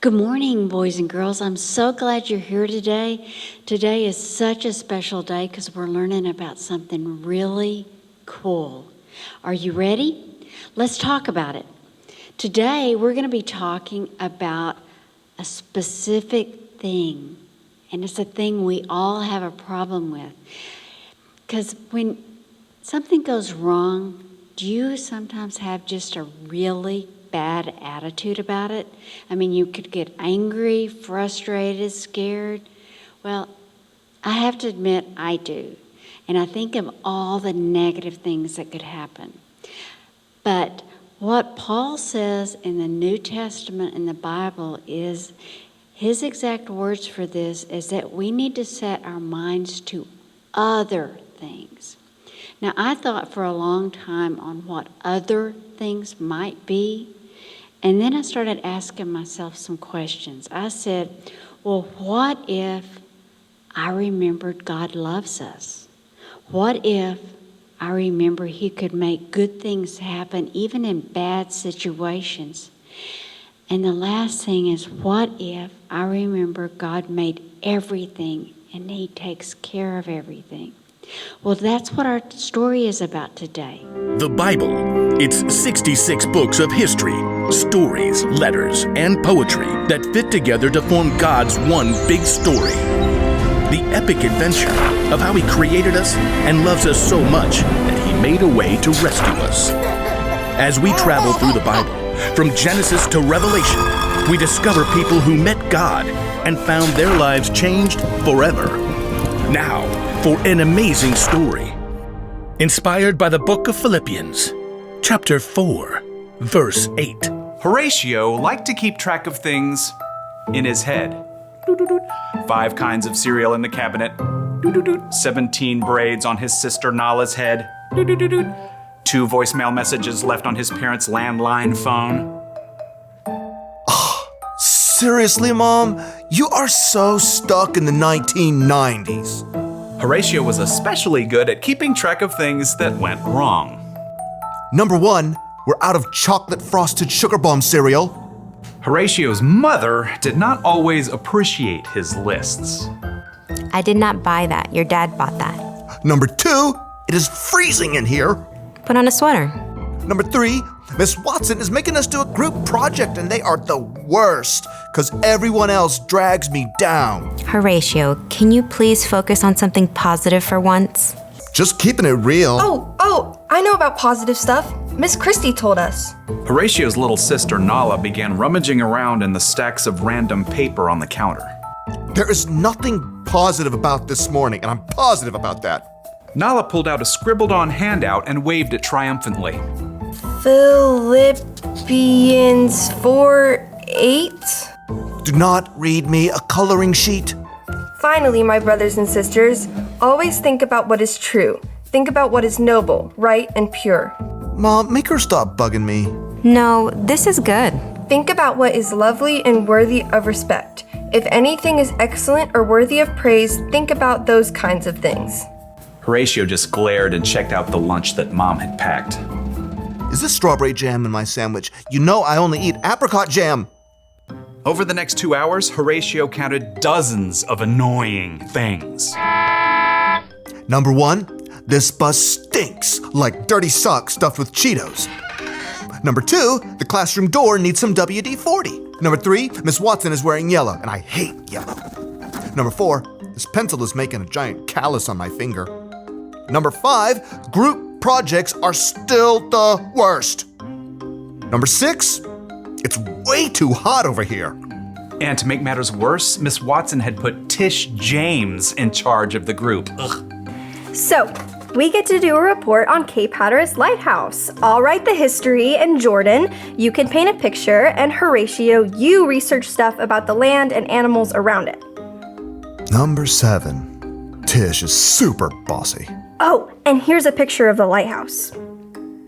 Good morning, boys and girls. I'm so glad you're here today. Today is such a special day because we're learning about something really cool. Are you ready? Let's talk about it. Today, we're going to be talking about a specific thing, and it's a thing we all have a problem with. Because when something goes wrong, do you sometimes have just a really bad attitude about it? I mean, you could get angry, frustrated, scared. Well, I have to admit I do. And I think of all the negative things that could happen. But what Paul says in the New Testament in the Bible is, his exact words for this is that we need to set our minds to other things. Now, I thought for a long time on what other things might be. And then I started asking myself some questions. I said, well, what if I remembered God loves us? What if I remember He could make good things happen even in bad situations? And the last thing is, what if I remember God made everything and He takes care of everything? Well, that's what our story is about today. The Bible. It's 66 books of history, stories, letters, and poetry that fit together to form God's one big story. The epic adventure of how He created us and loves us so much that He made a way to rescue us. As we travel through the Bible, from Genesis to Revelation, we discover people who met God and found their lives changed forever. Now, for an amazing story. Inspired by the book of Philippians, chapter 4, verse 8. Horatio liked to keep track of things in his head. 5 kinds of cereal in the cabinet. 17 braids on his sister Nala's head. 2 voicemail messages left on his parents' landline phone. Seriously, Mom? You are so stuck in the 1990s. Horatio was especially good at keeping track of things that went wrong. Number 1, we're out of chocolate frosted sugar bomb cereal. Horatio's mother did not always appreciate his lists. I did not buy that. Your dad bought that. Number 2, it is freezing in here. Put on a sweater. Number 3, Miss Watson is making us do a group project and they are the worst because everyone else drags me down. Horatio, can you please focus on something positive for once? Just keeping it real. Oh, I know about positive stuff. Miss Christie told us. Horatio's little sister Nala began rummaging around in the stacks of random paper on the counter. There is nothing positive about this morning, and I'm positive about that. Nala pulled out a scribbled-on handout and waved it triumphantly. Philippians 4:8. Do not read me a coloring sheet. Finally, my brothers and sisters, always think about what is true. Think about what is noble, right, and pure. Mom, make her stop bugging me. No, this is good. Think about what is lovely and worthy of respect. If anything is excellent or worthy of praise, think about those kinds of things. Horatio just glared and checked out the lunch that Mom had packed. Is this strawberry jam in my sandwich? You know I only eat apricot jam. Over the next 2 hours, Horatio counted dozens of annoying things. Number 1, this bus stinks like dirty socks stuffed with Cheetos. Number 2, the classroom door needs some WD-40. Number 3, Miss Watson is wearing yellow, and I hate yellow. Number 4, this pencil is making a giant callus on my finger. Number 5, group projects are still the worst. Number 6, it's way too hot over here. And to make matters worse, Miss Watson had put Tish James in charge of the group. Ugh. So, we get to do a report on Cape Hatteras Lighthouse. I'll write the history, and Jordan, you can paint a picture, and Horatio, you research stuff about the land and animals around it. Number 7, Tish is super bossy. Oh, and here's a picture of the lighthouse.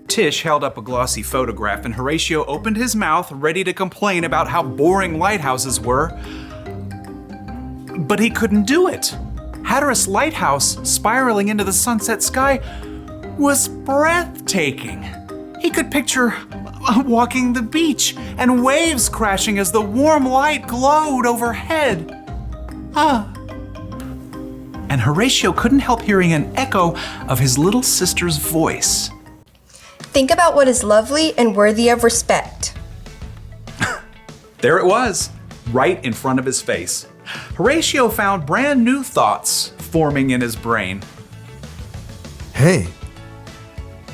Tish held up a glossy photograph and Horatio opened his mouth, ready to complain about how boring lighthouses were. But he couldn't do it. Hatteras Lighthouse, spiraling into the sunset sky, was breathtaking. He could picture walking the beach and waves crashing as the warm light glowed overhead. And Horatio couldn't help hearing an echo of his little sister's voice. Think about what is lovely and worthy of respect. There it was, right in front of his face. Horatio found brand new thoughts forming in his brain. Hey,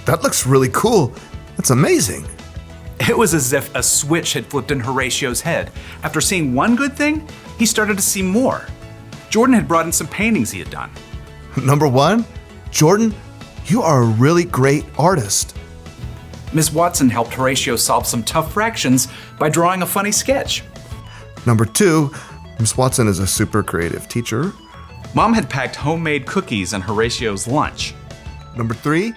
that looks really cool. That's amazing. It was as if a switch had flipped in Horatio's head. After seeing one good thing, he started to see more. Jordan had brought in some paintings he had done. Number 1, Jordan, you are a really great artist. Miss Watson helped Horatio solve some tough fractions by drawing a funny sketch. Number 2, Miss Watson is a super creative teacher. Mom had packed homemade cookies in Horatio's lunch. Number 3,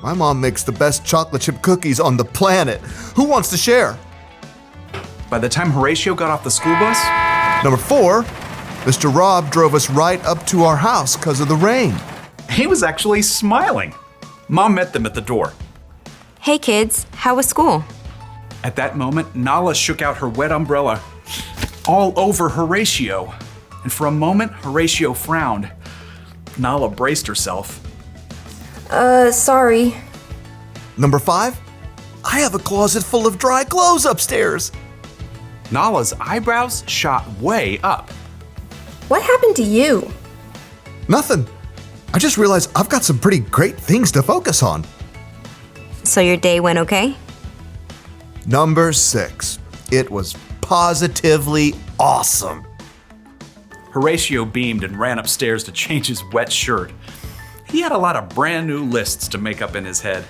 my mom makes the best chocolate chip cookies on the planet. Who wants to share? By the time Horatio got off the school bus, Number 4, Mr. Rob drove us right up to our house because of the rain. he was actually smiling. Mom met them at the door. Hey kids, how was school? At that moment, Nala shook out her wet umbrella all over Horatio. And for a moment, Horatio frowned. Nala braced herself. Sorry. Number 5, I have a closet full of dry clothes upstairs. Nala's eyebrows shot way up. What happened to you? Nothing. I just realized I've got some pretty great things to focus on. So your day went okay? Number 6, it was positively awesome. Horatio beamed and ran upstairs to change his wet shirt. He had a lot of brand new lists to make up in his head.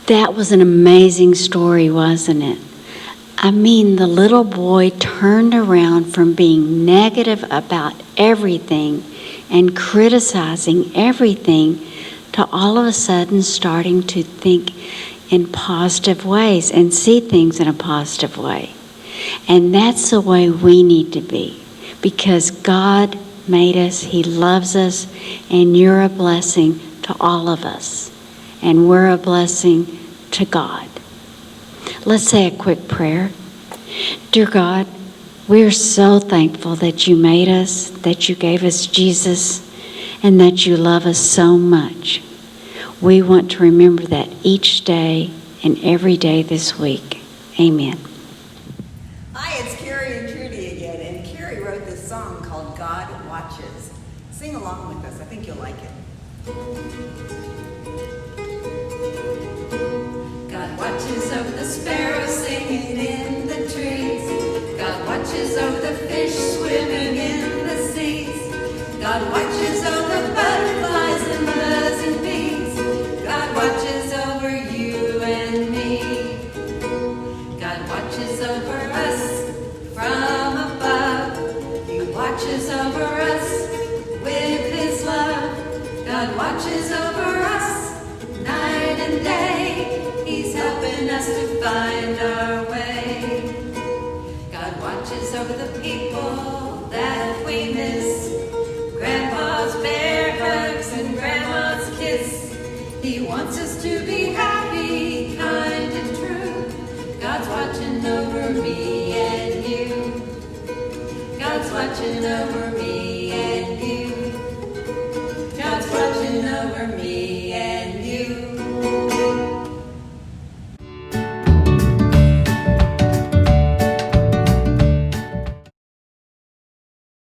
That was an amazing story, wasn't it? I mean, the little boy turned around from being negative about everything and criticizing everything to all of a sudden starting to think in positive ways and see things in a positive way. And that's the way we need to be, because God made us, He loves us, and you're a blessing to all of us. And we're a blessing to God. Let's say a quick prayer. Dear God, we're so thankful that you made us, that you gave us Jesus, and that you love us so much. We want to remember that each day and every day this week. Amen. Hi, it's Carrie and Trudy again, and Carrie wrote this song called God Watches. Sing along with us, I think you'll like it. God watches over the sparrows singing in the trees. God watches over the fish swimming in the seas. God watches over the butterflies and buzzing bees. God watches over you and me. God watches over us from above. He watches over us with His love. God watches over us night and day. He's helping us to find our way. God watches over the people that we miss. Grandpa's bear hugs and Grandma's kiss. He wants us to be happy, kind and true. God's watching over me and you. God's watching over